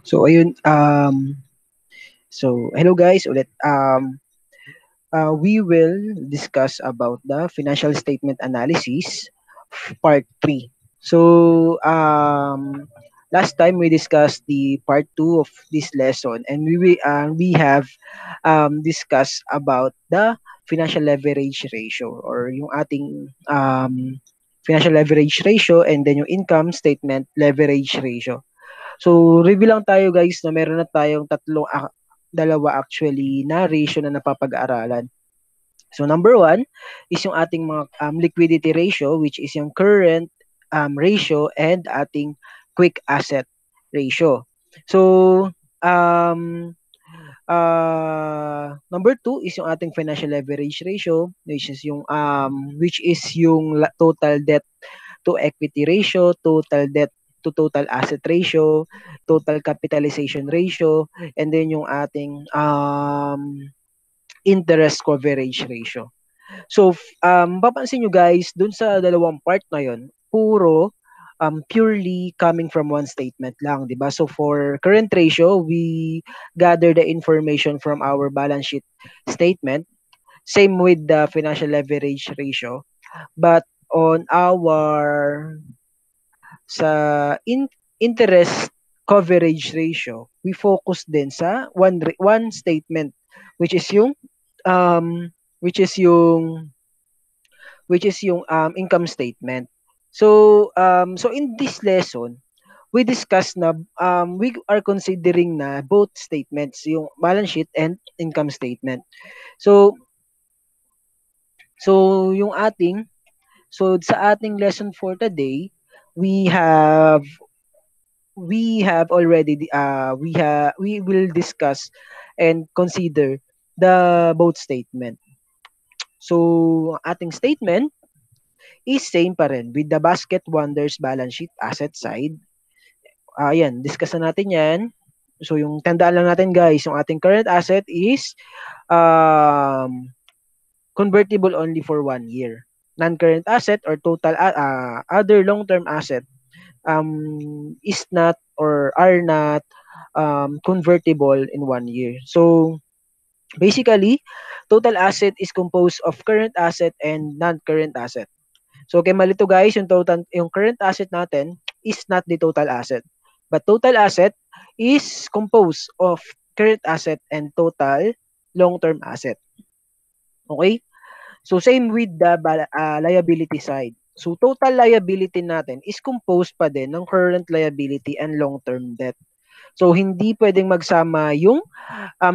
So ayun, hello guys ulit. We will discuss about the financial statement analysis part 3. So last time we discussed the part 2 of this lesson, and we have discussed about the financial leverage ratio, or yung ating financial leverage ratio, and then yung income statement leverage ratio. So, review lang tayo guys na meron na tayong dalawa actually na ratio na napapag-aaralan. So, number one is yung ating mga liquidity ratio, which is yung current ratio, and ating quick asset ratio. So, number two is yung ating financial leverage ratio, which is yung total debt to equity ratio, total debt to total asset ratio, total capitalization ratio, and then yung ating interest coverage ratio. So, papansin nyo guys, dun sa dalawang part na yon, puro purely coming from one statement lang, di ba? So, for current ratio, we gather the information from our balance sheet statement. Same with the financial leverage ratio. But on our interest coverage ratio, we focus din sa one statement, which is yung um which is yung income statement. So in this lesson, we discuss na we are considering na both statements, yung balance sheet and income statement. So so yung ating so sa ating lesson for today, we have already we will discuss and consider the both statement. So ating statement is same pa rin with the Basket Wonders balance sheet asset side. Ayan, discuss na natin yan. So yung tandaan lang natin guys, yung ating current asset is convertible only for 1 year. Non-current asset or total other long-term asset is not or are not convertible in 1 year. So basically, total asset is composed of current asset and non-current asset. So kay malito guys, yung current asset natin is not the total asset. But total asset is composed of current asset and total long-term asset. Okay? So same with the liability side. So total liability natin is composed pa din ng current liability and long-term debt. So hindi pwedeng magsama yung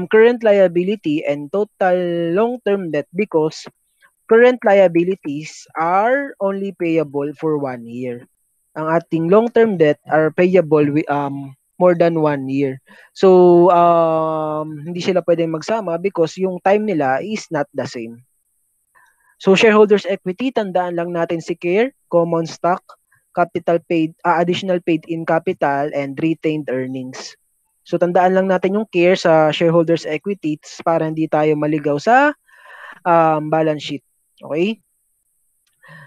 current liability and total long-term debt because current liabilities are only payable for 1 year. Ang ating long-term debt are payable with more than 1 year. So hindi sila pwedeng magsama because yung time nila is not the same. So shareholders equity, tandaan lang natin si CARE, common stock, capital paid, additional paid in capital, and retained earnings. So tandaan lang natin yung CARE sa shareholders equity para hindi tayo maligaw sa balance sheet. Okay?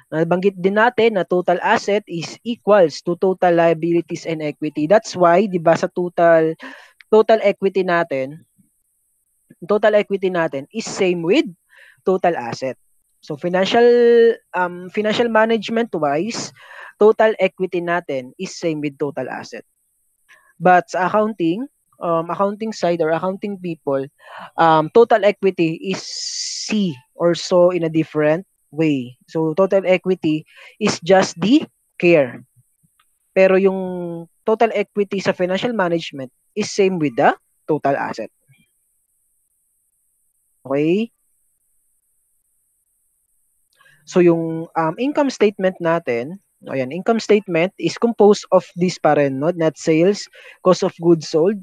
Nabanggit din natin na total asset is equals to total liabilities and equity. That's why, di ba, sa total equity natin is same with total asset. So financial management wise, total equity natin is same with total asset. But sa accounting side or accounting people, total equity is C or so in a different way. So total equity is just the CARE. Pero yung total equity sa financial management is same with the total asset. Okay? So yung income statement natin, ayan, income statement is composed of this pa rin, no? Net sales, cost of goods sold.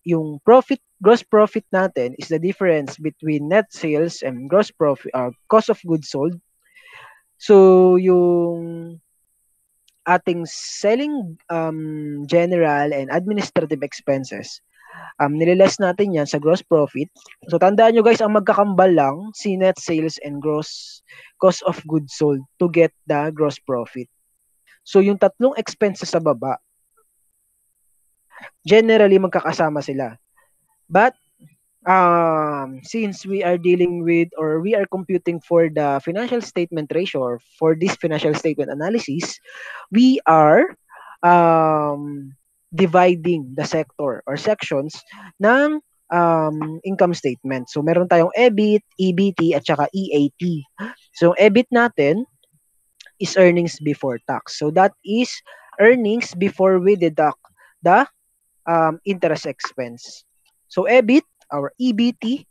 Yung gross profit natin is the difference between net sales and gross profit, cost of goods sold. So yung ating selling general and administrative expenses, nililess natin yan sa gross profit. So tandaan nyo guys, ang magkakambal lang si net sales and gross cost of goods sold to get the gross profit. So yung tatlong expenses sa baba, Generally, magkakasama sila. But since we are dealing with or we are computing for the financial statement ratio or for this financial statement analysis, we are um, dividing the sector or sections ng income statement. So meron tayong EBIT, EBT at saka EAT. So yung EBIT natin is earnings before tax. So that is earnings before we deduct the interest expense. So EBIT or EBT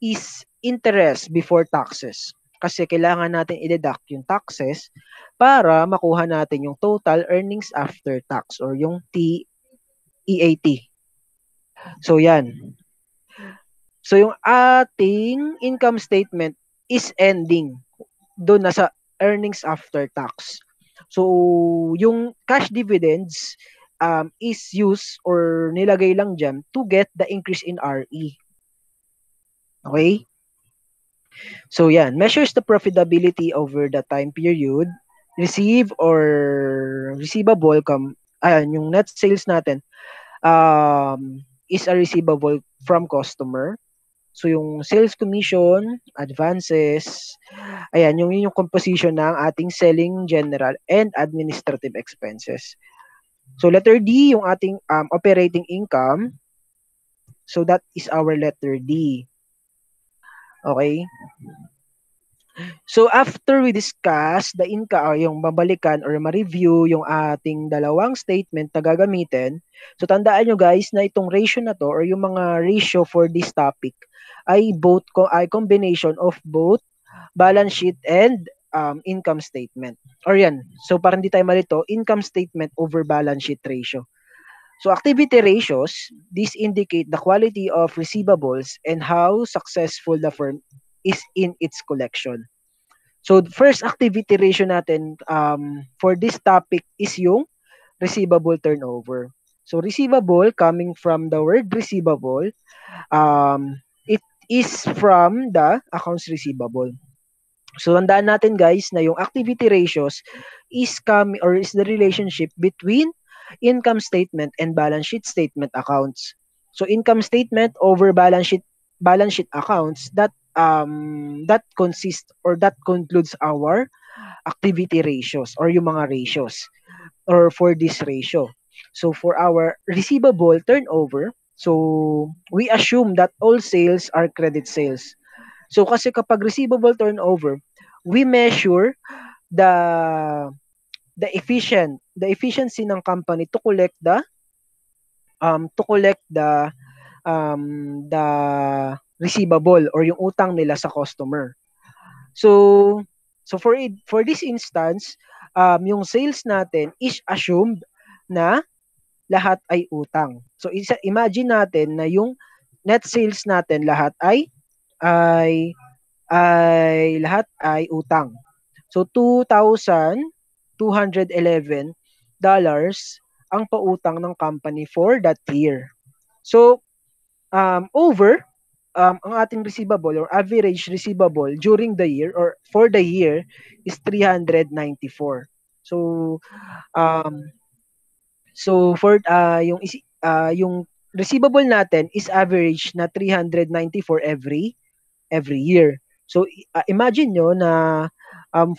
is interest before taxes. Kasi kailangan natin i-deduct yung taxes para makuha natin yung total earnings after tax or yung TEAT. So yan. So yung ating income statement is ending doon na sa earnings after tax. So yung cash dividends is used or nilagay lang dyan to get the increase in RE. Okay? So yan, measures the profitability over the time period, receive or receivable yung net sales natin is a receivable from customer. So yung sales commission, advances, ayan, yung composition ng ating selling, general, and administrative expenses. So letter D, yung ating operating income. So that is our letter D. Okay? So after we discuss the income, yung babalikan or ma-review yung ating dalawang statement na gagamitin, so tandaan nyo guys na itong ratio na to or yung mga ratio for this topic ay combination of both balance sheet and income statement. Or yan, so para hindi tayo malito, income statement over balance sheet ratio. So activity ratios, these indicate the quality of receivables and how successful the firm is in its collection. So first activity ratio natin for this topic is yung receivable turnover. So receivable coming from the word receivable, it is from the accounts receivable. So tandaan natin guys na yung activity ratios is the relationship between income statement and balance sheet statement accounts. So income statement over balance sheet accounts that consists or that concludes our activity ratios or yung mga ratios or for this ratio. So for our receivable turnover, so we assume that all sales are credit sales. So kasi kapag receivable turnover, we measure the efficiency ng company to collect the receivable or yung utang nila sa customer. So for this instance, yung sales natin is assumed na lahat ay utang. So imagine natin na yung net sales natin lahat ay lahat ay utang. So $2,211 ang pautang ng company for that year. So over ang ating receivable or average receivable during the year or for the year is 394. So for yung receivable natin is average na 394 every year. So imagine nyo na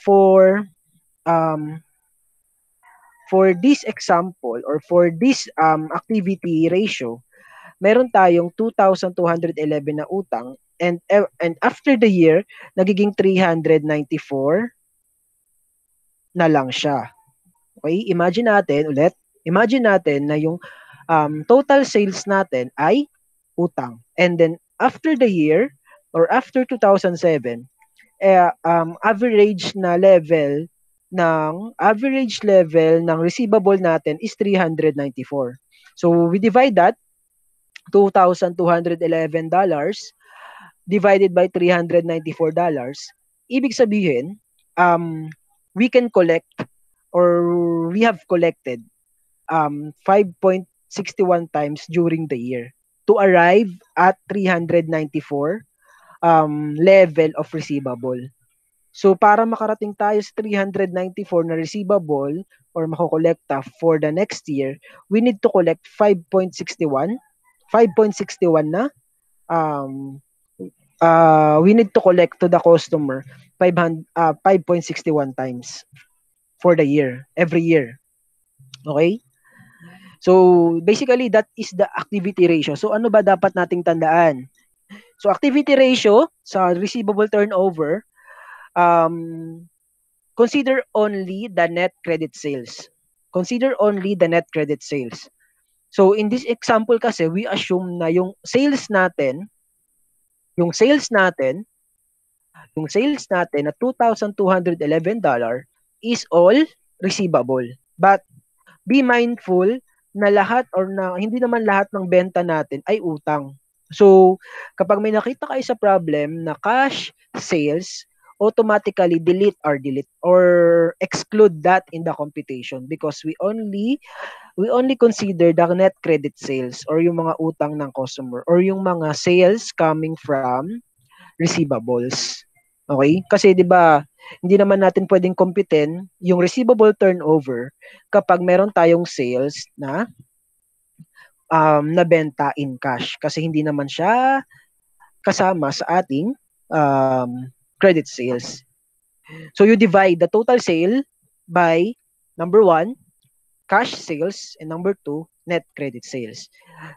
for this example or for this activity ratio, meron tayong 2,211 na utang and after the year, nagiging 394 na lang siya. Okay? Imagine natin na yung total sales natin ay utang. And then after the year or after 2007, average level ng receivable natin is 394. So we divide that $2,211 divided by $394. Ibig sabihin, we can collect or we have collected 5.61 times during the year to arrive at 394 level of receivable. So para makarating tayo sa 394 na receivable or makokolekta for the next year, we need to collect 5.61 na um we need to collect to the customer 5.61 times for the year, every year. Okay? So basically that is the activity ratio. So ano ba dapat nating tandaan? So activity ratio sa receivable turnover, um consider only the net credit sales. Consider only the net credit sales. So in this example kasi, we assume na yung sales natin, yung sales natin na $2,211 is all receivable. But be mindful na lahat or na hindi naman lahat ng benta natin ay utang. So, kapag may nakita kayo sa problem na cash sales, automatically delete or exclude that in the computation because we only consider the net credit sales or yung mga utang ng customer or yung mga sales coming from receivables. Okay? Kasi 'di ba, hindi naman natin pwedeng computein yung receivable turnover kapag meron tayong sales na nabenta in cash kasi hindi naman siya kasama sa ating credit sales. So you divide the total sale by number 1, cash sales, and number 2, net credit sales.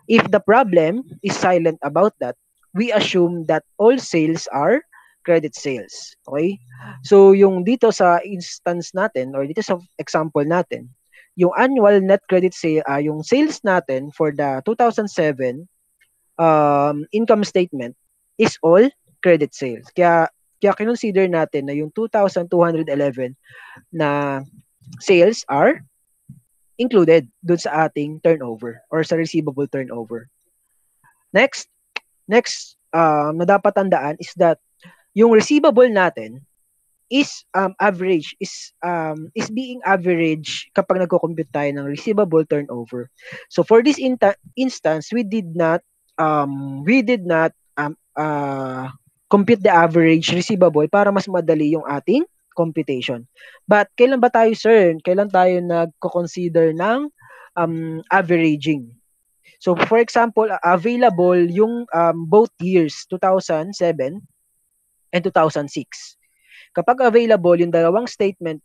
If the problem is silent about that, we assume that all sales are credit sales. Okay? So yung dito sa instance natin or dito sa example natin, yung annual net credit sale, yung sales natin for the 2007 income statement is all credit sales. Kaya kinonsider natin na yung 2,211 na sales are included dun sa ating turnover or sa receivable turnover. Next na dapat tandaan is that yung receivable natin is being average kapag nagko-compute tayo ng receivable turnover. So for this instance, we did not compute the average receivable para mas madali yung ating computation. But kailan ba tayo, sir? Kailan tayo nagko-consider ng averaging? So for example, available yung both years 2007 and 2006. Kapag available yung dalawang statement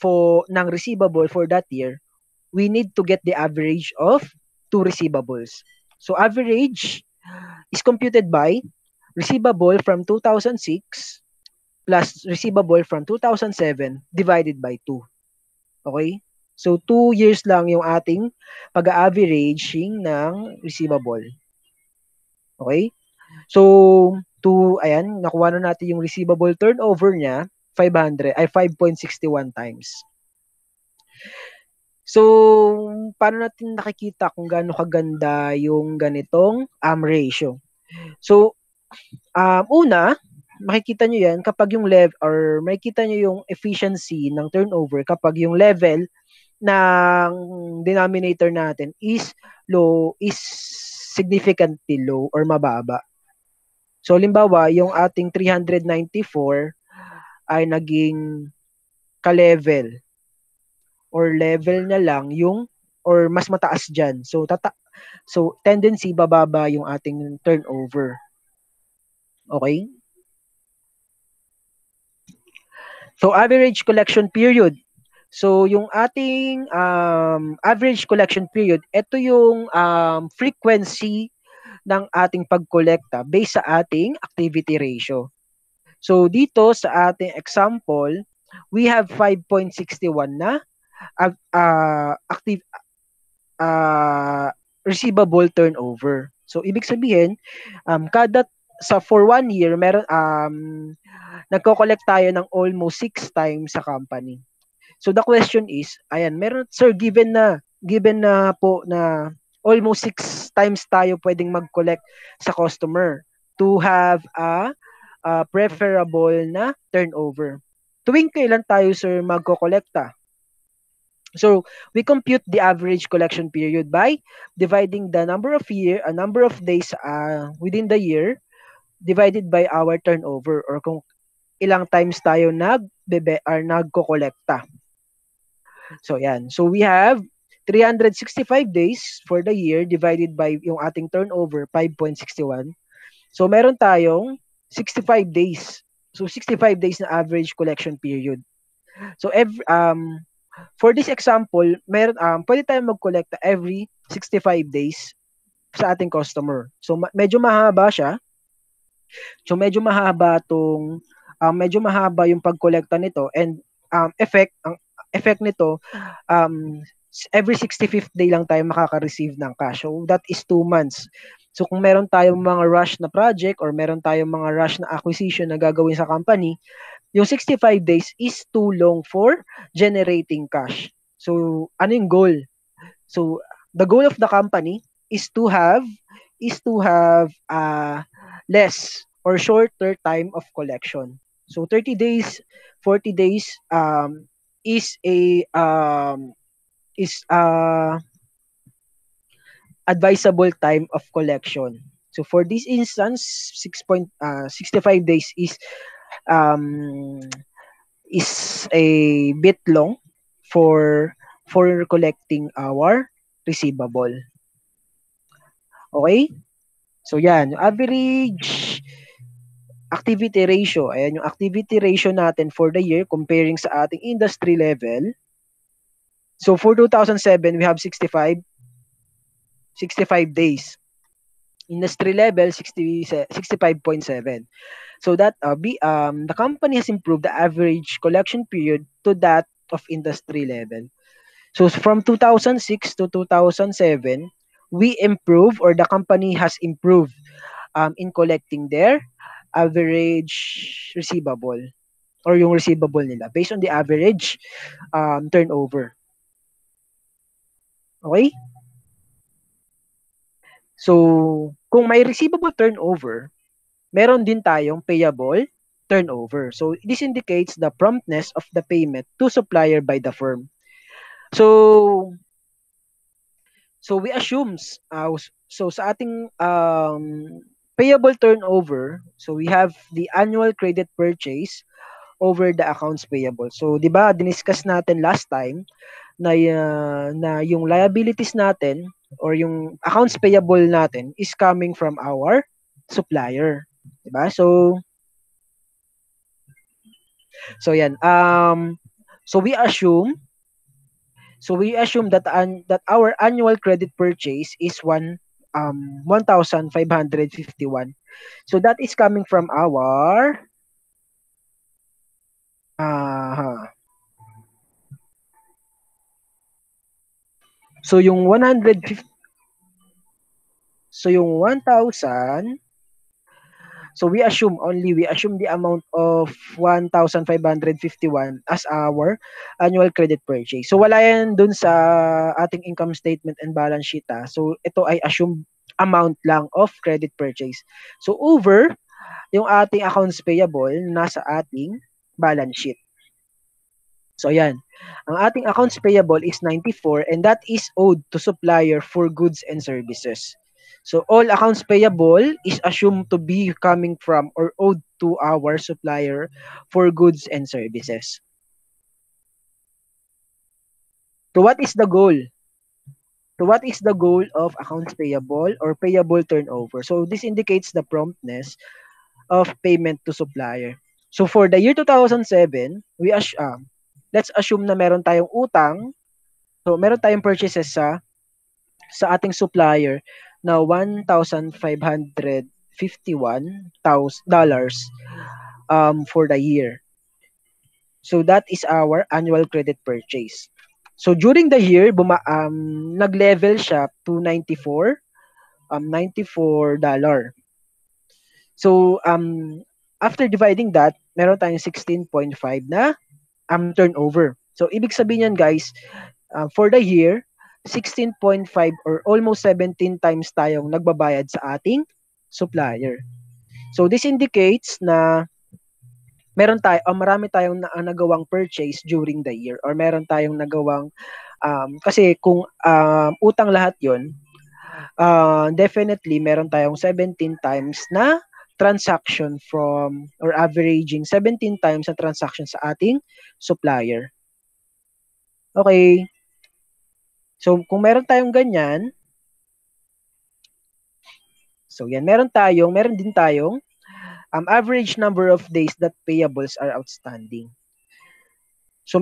ng receivable for that year, we need to get the average of two receivables. So average is computed by receivable from 2006 plus receivable from 2007 divided by 2. Okay? So 2 years lang yung ating pag-averaging ng receivable. Okay? So nakuha na natin yung receivable turnover niya, 5.61 times. So, paano natin nakikita kung gaano kaganda yung ganitong ratio? So, una, makikita nyo yan kapag yung level or makikita nyo yung efficiency ng turnover kapag yung level ng denominator natin is significantly low or mababa. So, limbawa, yung ating 394 ay naging ka-level or level na lang yung or mas mataas dyan. So, tendency bababa yung ating turnover. Okay? So, average collection period. So, yung ating average collection period, ito yung frequency ng ating pagkolekta based sa ating activity ratio. So, dito sa ating example, we have 5.61 na receivable turnover. So, ibig sabihin, for 1 year, meron nagko-collect tayo ng almost 6 times sa company. So the question is, meron, sir, given na po na almost 6 times tayo pwedeng mag-collect sa customer to have a preferable na turnover. Tuwing kailan tayo, sir, magko-kolekta? So we compute the average collection period by dividing the number of days within the year divided by our turnover or ilang times tayo nagko-kolekta. So yan. So we have 365 days for the year divided by yung ating turnover 5.61. So meron tayong 65 days. So 65 days na average collection period. So for this example, meron pwede tayong magkolekta every 65 days sa ating customer. So medyo mahaba siya. So medyo mahaba yung pagkolekta nito, and ang effect nito, every 65th day lang tayo makaka-receive ng cash. So that is 2 months. So kung meron tayong mga rush na project or meron tayong mga rush na acquisition na gagawin sa company, yung 65 days is too long for generating cash. So ano yung goal? So the goal of the company is to have less or shorter time of collection. So 30 days, 40 days is a advisable time of collection. So for this instance, 65 days um, is a bit long for collecting our receivable. Okay? So yan, yung average activity ratio. Ayan yung activity ratio natin for the year comparing sa ating industry level. So for 2007, we have 65 days. Industry level 65.7. So that the company has improved the average collection period to that of industry level. So from 2006 to 2007, we improve, or the company has improved in collecting their average receivable, or yung receivable nila based on the average turnover. Okay? So, kung may receivable turnover, meron din tayong payable turnover. So, this indicates the promptness of the payment to supplier by the firm. So we assumes so sa ating payable turnover, so we have the annual credit purchase over the accounts payable. So 'di ba, diniscuss natin last time na yung liabilities natin or yung accounts payable natin is coming from our supplier, 'di ba? So yan, so we assume that that our annual credit purchase is 1,551. So that is coming from our so yung 150, so yung 1,000, so we assume the amount of 1,551 as our annual credit purchase. So wala yan dun sa ating income statement and balance sheet. So ito ay assume amount lang of credit purchase. So over yung ating accounts payable nasa ating balance sheet. So yan. Ang ating accounts payable is 94, and that is owed to supplier for goods and services. So all accounts payable is assumed to be coming from or owed to our supplier for goods and services. So what is the goal? So what is the goal of accounts payable or payable turnover? So this indicates the promptness of payment to supplier. So for the year 2007, let's assume na meron tayong utang. So meron tayong purchases sa ating supplier na $1,551 for the year. So that is our annual credit purchase. So during the year, nag-level siya to $94. So after dividing that, meron tayong 16.5 na turnover. So ibig sabihin yan, guys, for the year, 16.5 or almost 17 times tayong nagbabayad sa ating supplier. So this indicates na marami tayong nagawang purchase during the year, or meron tayong nagawang kasi kung utang lahat 'yon, definitely meron tayong 17 times na transaction from or averaging 17 times sa transaction sa ating supplier. Okay. So, kung meron tayong ganyan, so yan, meron din tayong average number of days that payables are outstanding. So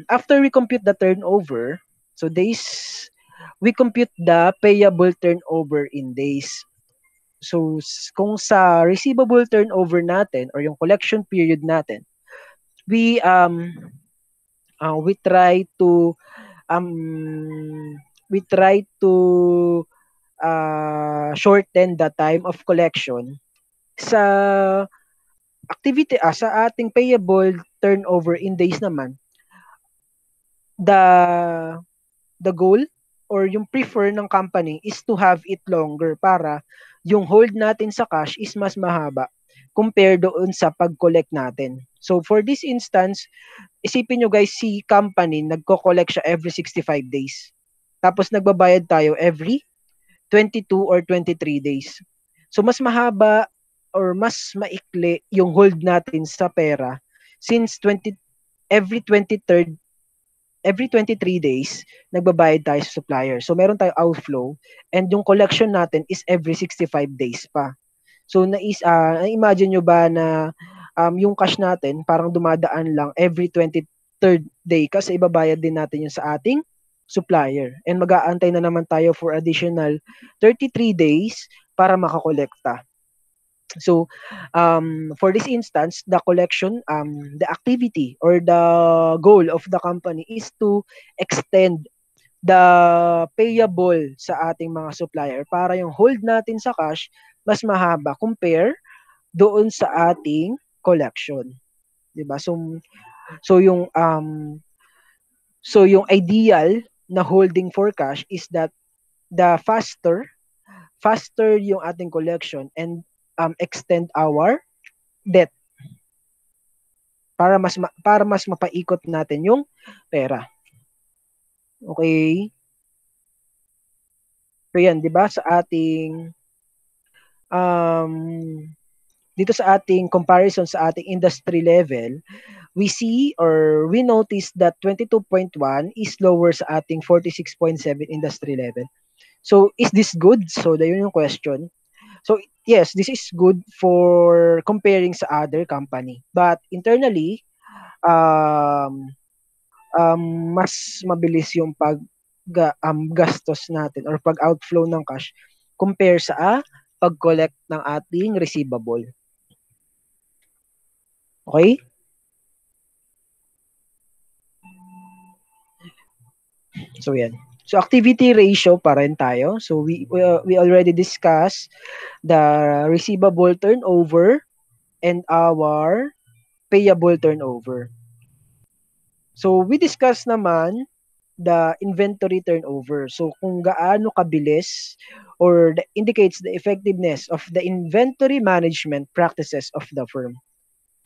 after we compute the turnover, so days, we compute the payable turnover in days. So kung sa receivable turnover natin or yung collection period natin, we try to shorten the time of collection sa sa ating payable turnover in days naman. The goal or yung prefer ng company is to have it longer para yung hold natin sa cash is mas mahaba compared doon sa pag-collect natin. So for this instance, isipin nyo guys, si company nagko-collect siya every 65 days. Tapos nagbabayad tayo every 22 or 23 days. So mas mahaba or mas maikli yung hold natin sa pera since every 23rd every 23 days, nagbabayad tayo sa supplier. So, meron tayong outflow and yung collection natin is every 65 days pa. So, imagine nyo ba na yung cash natin parang dumadaan lang every 23rd day kasi ibabayad din natin yun sa ating supplier. And mag-aantay na naman tayo for additional 33 days para makakolekta. So, for this instance, the collection, the activity or the goal of the company is to extend the payable sa ating mga supplier para yung hold natin sa cash mas mahaba compare doon sa ating collection. 'Di ba? So yung ideal na holding for cash is that the faster yung ating collection and extend our debt para mas mapaikot natin yung pera. Okay? So yan, 'di ba, sa ating dito sa ating comparison sa ating industry level, we see or we notice that 22.1 is lower sa ating 46.7 industry level. So is this good? So yun yung question. So yes, this is good for comparing sa other company. But internally, mas mabilis yung gastos natin or pag-outflow ng cash compare sa pag-collect ng ating receivable. Okay? So yan. So activity ratio pa rin tayo. So we already discussed the receivable turnover and our payable turnover. So we discussed naman the inventory turnover. So kung gaano kabilis or indicates the effectiveness of the inventory management practices of the firm.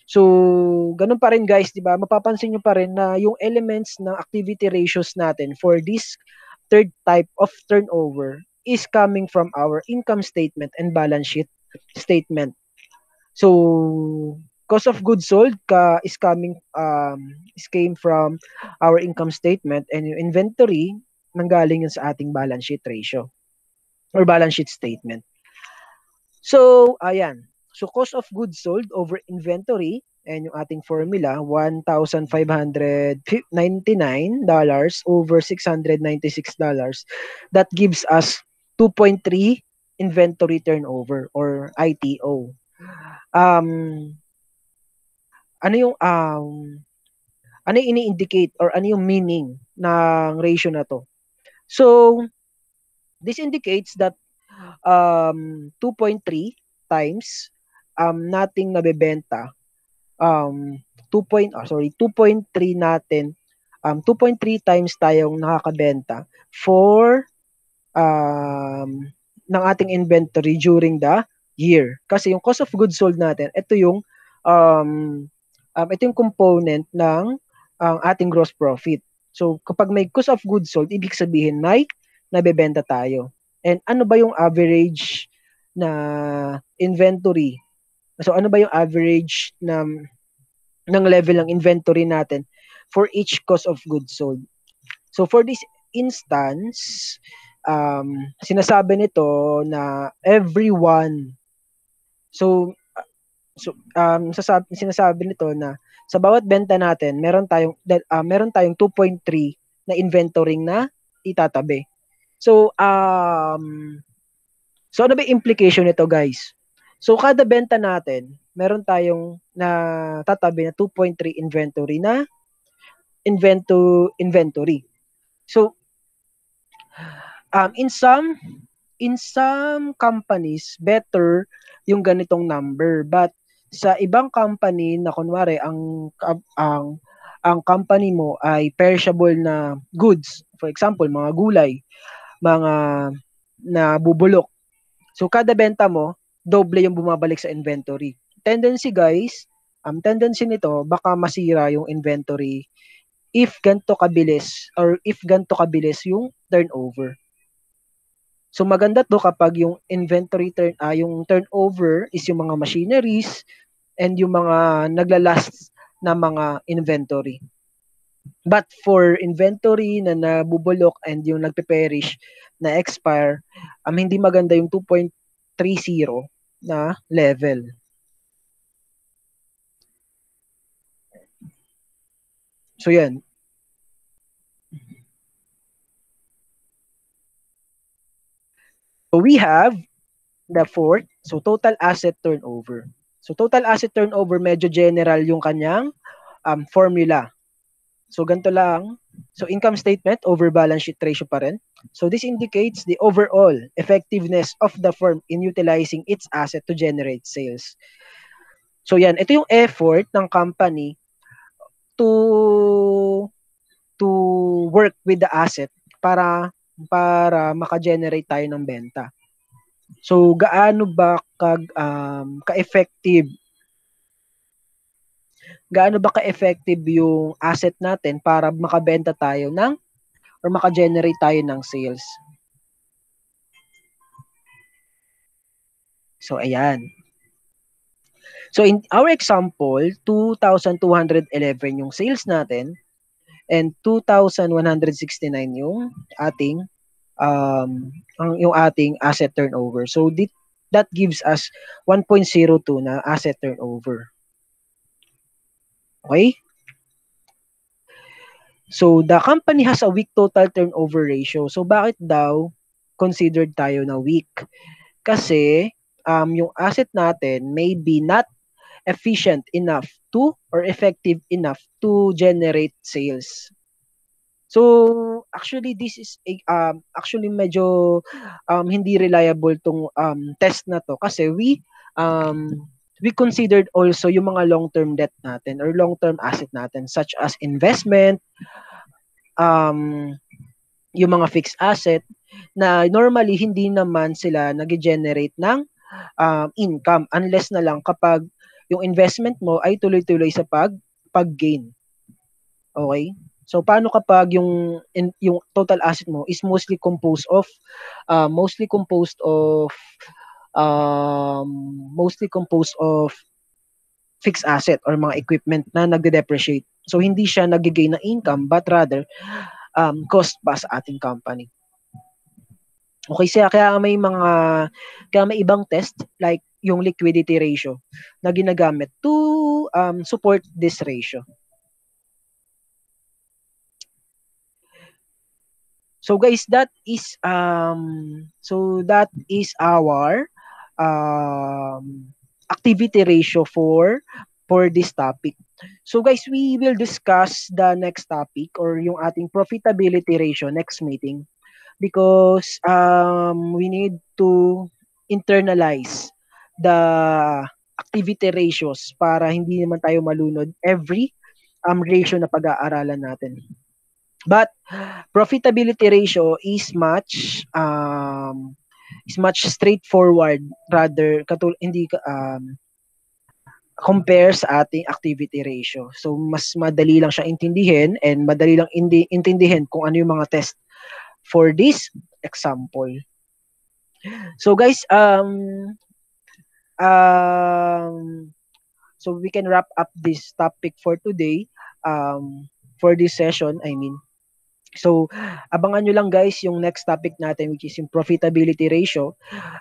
So, ganun pa rin guys, 'di ba? Mapapansin niyo pa rin na yung elements ng activity ratios natin for this third type of turnover is coming from our income statement and balance sheet statement. So, cost of goods sold came from our income statement, and yung inventory nanggaling yun sa ating balance sheet ratio or balance sheet statement. So, ayan. So, cost of goods sold over inventory, and yung ating formula, $1,599 over $696. That gives us 2.3 inventory turnover or ITO. Ano yung ini-indicate or ano yung meaning ng ratio na to? So, this indicates that 2.3 times nating nabebenta 2.3 natin 2.3 times tayong nakakabenta for ng ating inventory during the year. Kasi yung cost of goods sold natin, ito yung component ng ating gross profit. So kapag may cost of goods sold, ibig sabihin may nabebenta tayo. And ano ba yung average na inventory. So ano ba yung average ng level ng inventory natin for each cost of goods sold. So for this instance, sinasabi nito na everyone, sinasabi nito na sa bawat benta natin, meron tayong 2.3 na inventory na itatabi. So ano ba yung implication nito, guys? So kada benta natin, meron tayong tatabi na 2.3 inventory. So in some companies, better yung ganitong number, but sa ibang company na kunwari ang company mo ay perishable na goods, for example, mga gulay, mga nabubulok. So kada benta mo, doble yung bumabalik sa inventory. Tendency, guys, tendency nito baka masira yung inventory if ganito kabilis yung turnover. So maganda to kapag yung yung turnover is yung mga machineries and yung mga naglalast na mga inventory. But for inventory na nabubulok and yung nagpe-perish na expire, hindi maganda yung 2.30 na level. So yan. So we have the fourth, so total asset turnover. So total asset turnover, medyo general yung kanyang formula. So ganito lang. So income statement over balance sheet ratio pa rin. So this indicates the overall effectiveness of the firm in utilizing its asset to generate sales. So yan, ito yung effort ng company to work with the asset para maka-generate tayo ng benta. So gaano ba ka-effective yung asset natin para makabenta tayo or maka-generate tayo ng sales. So ayan. So in our example, 2,211 yung sales natin and 2,169 yung ating asset turnover. So that gives us 1.02 na asset turnover. Okay? So the company has a weak total turnover ratio. So bakit daw considered tayo na weak? Kasi yung asset natin may be not efficient enough or effective enough to generate sales. So actually this is actually medyo hindi reliable tong test na to kasi we considered also yung mga long-term debt natin or long-term asset natin such as investment, yung mga fixed asset na normally hindi naman sila nag-generate ng income unless na lang kapag yung investment mo ay tuloy-tuloy sa pag-gain. Okay? So paano kapag yung total asset mo is mostly composed of fixed asset or mga equipment na nagde-depreciate. So hindi siya nag-gain ng income but rather cost pa sa ating company. Okay, kaya may ibang test like yung liquidity ratio na ginagamit to support this ratio. So guys, that is our activity ratio for this topic. So guys, we will discuss the next topic or yung ating profitability ratio next meeting because we need to internalize the activity ratios para hindi naman tayo malunod every ratio na pag-aaralan natin. But profitability ratio is much straightforward rather compare sa ating activity ratio. So mas madali lang siyang intindihin and madali lang intindihin kung ano yung mga test for this example. So guys, um, so we can wrap up this topic for today. For this session, I mean. So, abangan nyo lang guys yung next topic natin, which is yung profitability ratio.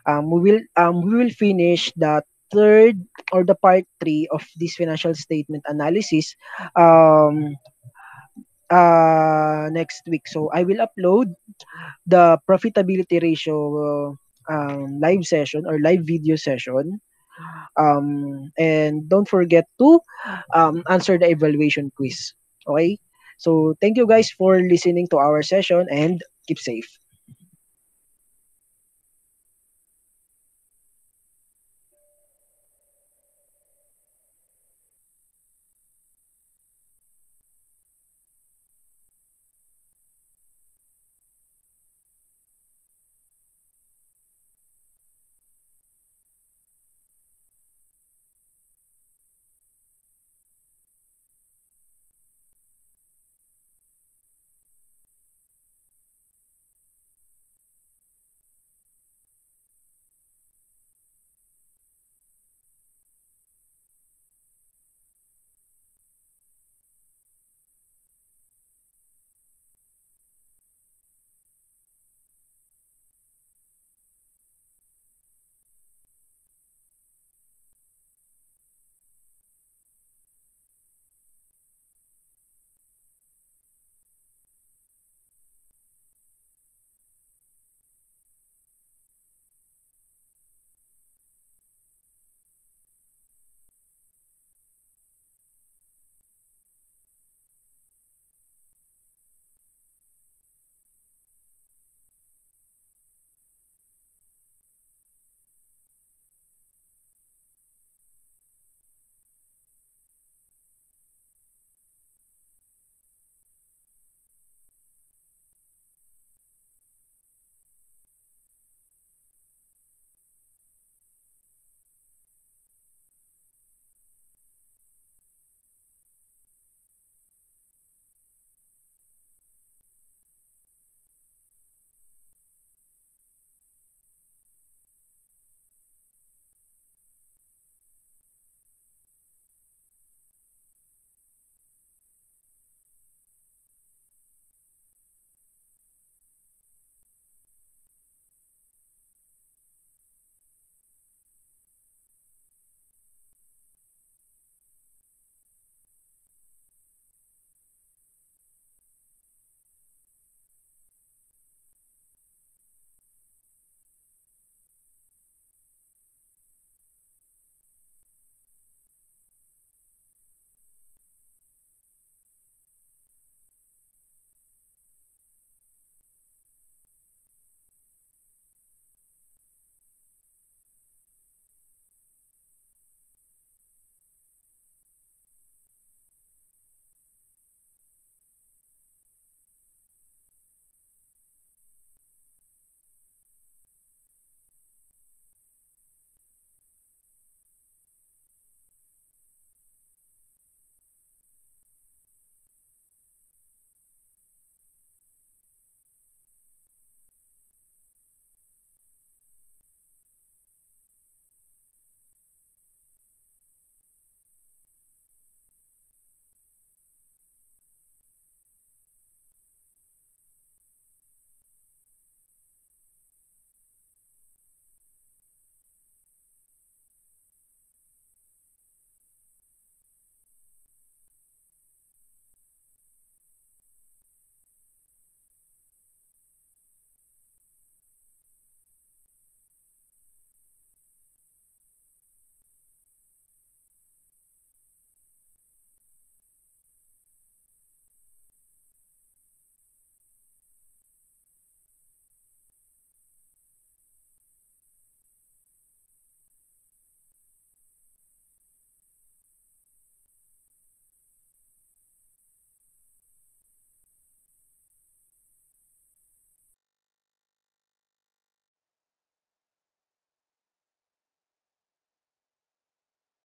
We will finish the third or the part 3 of this financial statement analysis um next week. So I will upload the profitability ratio live session or live video session. And don't forget to answer the evaluation quiz. Okay? So thank you guys for listening to our session and keep safe.